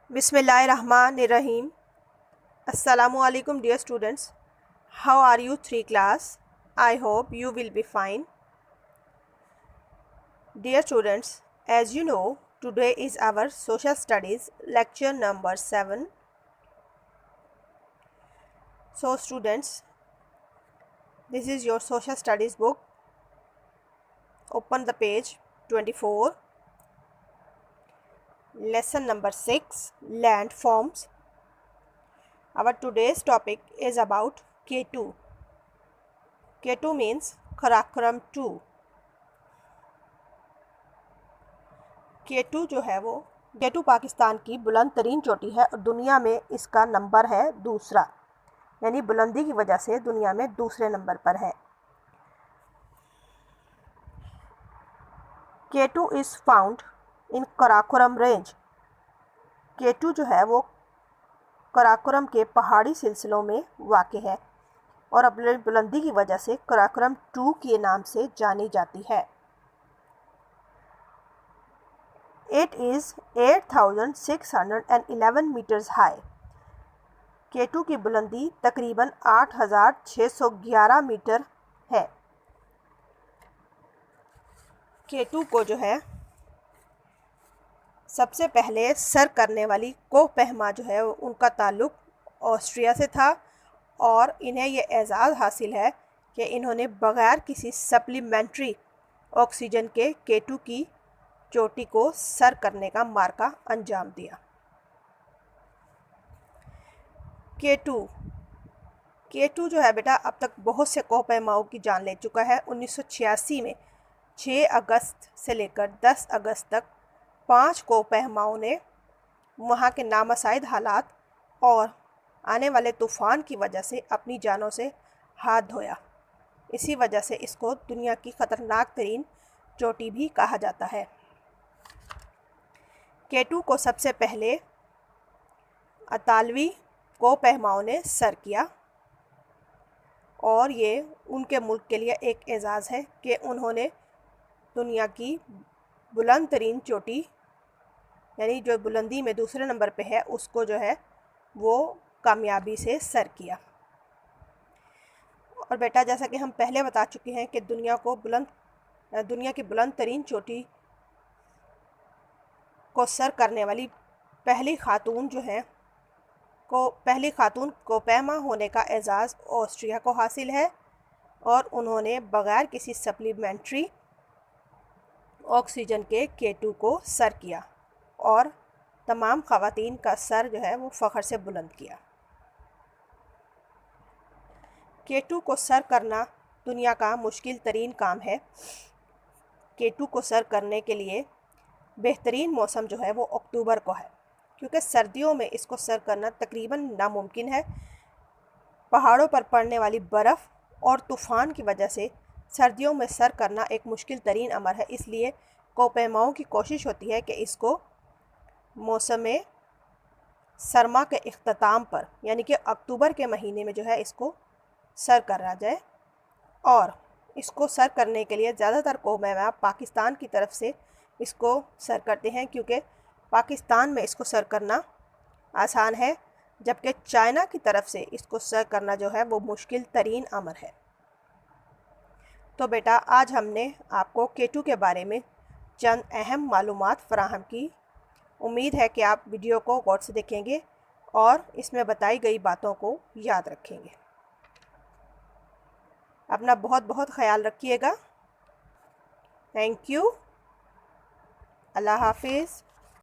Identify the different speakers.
Speaker 1: Bismillahirrahmanirrahim. Assalamu alaikum dear students. How are you 3 class? I hope you will be fine. Dear students, as you know, today is our social studies lecture number 7. So students, this is your social studies book. Open the page 24. Lesson number 6, landforms. Our today's topic is about K2. K2 means Karakoram 2. K2 जो है वो K2 Pakistan की बुलंद तरीन चोटी है और दुनिया में इसका नंबर है दूसरा, यानी बुलंदी की वजह से दुनिया में दूसरे नंबर पर है। K2 is found in Karakoram range. K2 जो है वो कराकोरम के पहाड़ी सिलसिलों में वाक़ है और अपनी बुलंदी की वजह से कराकोरम 2 के नाम से जानी जाती है। It is 8,611 meters high. K2 की बुलंदी तकरीबन 8,611 मीटर है। K2 को जो है सबसे पहले सर करने वाली कोहपहमा जो है उनका ताल्लुक़ ऑस्ट्रिया से था और इन्हें ये एज़ाज़ हासिल है कि इन्होंने बग़ैर किसी सप्लीमेंट्री ऑक्सीजन के K2 की चोटी को सर करने का मार्का अंजाम दिया। K2 जो है बेटा अब तक बहुत से कोहपहमाओं की जान ले चुका है। 1986 में 6 अगस्त से लेकर 10 अगस्त तक 5 कोहपहमाओं ने वहाँ के नामसाइद हालात और आने वाले तूफ़ान की वजह से अपनी जानों से हाथ धोया। इसी वजह से इसको दुनिया की ख़तरनाक तरीन चोटी भी कहा जाता है। K2 को सबसे पहले अतालवी कोहपहमाओं ने सर किया और ये उनके मुल्क के लिए एक एज़ाज़ है कि उन्होंने दुनिया की बुलंद तरीन चोटी यानी जो बुलंदी में दूसरे नंबर पे है उसको जो है वो कामयाबी से सर किया। और बेटा जैसा कि हम पहले बता चुके हैं कि दुनिया की बुलंद तरीन चोटी को सर करने वाली पहली खातून कोहपहमा होने का एज़ाज़ ऑस्ट्रिया को हासिल है और उन्होंने बग़ैर किसी सप्लीमेंट्री ऑक्सीजन के K2 को सर किया और तमाम ख़वातीन का सर जो है वो फ़ख्र से बुलंद किया। K2 को सर करना दुनिया का मुश्किल तरीन काम है। K2 को सर करने के लिए बेहतरीन मौसम जो है वो अक्टूबर को है, क्योंकि सर्दियों में इसको सर करना तकरीबन नामुमकिन है। पहाड़ों पर पड़ने वाली बर्फ़ और तूफ़ान की वजह से सर्दियों में सर करना एक मुश्किल तरीन अमर है। इसलिए कोहपहमाओं की कोशिश होती है कि इसको मौसम सरमा के इख्तिताम पर यानी कि अक्टूबर के महीने में जो है इसको सर करा जाए। और इसको सर करने के लिए ज़्यादातर कोहपहमा पाकिस्तान की तरफ से इसको सर करते हैं, क्योंकि पाकिस्तान में इसको सर करना आसान है, जबकि चाइना की तरफ से इसको सर करना जो है वो मुश्किल तरीन अमर है। तो बेटा आज हमने आपको K2 के बारे में चंद अहम मालूमात फ़राहम की। उम्मीद है कि आप वीडियो को गौर से देखेंगे और इसमें बताई गई बातों को याद रखेंगे। अपना बहुत बहुत ख्याल रखिएगा। Thank you. अल्लाह हाफिज़।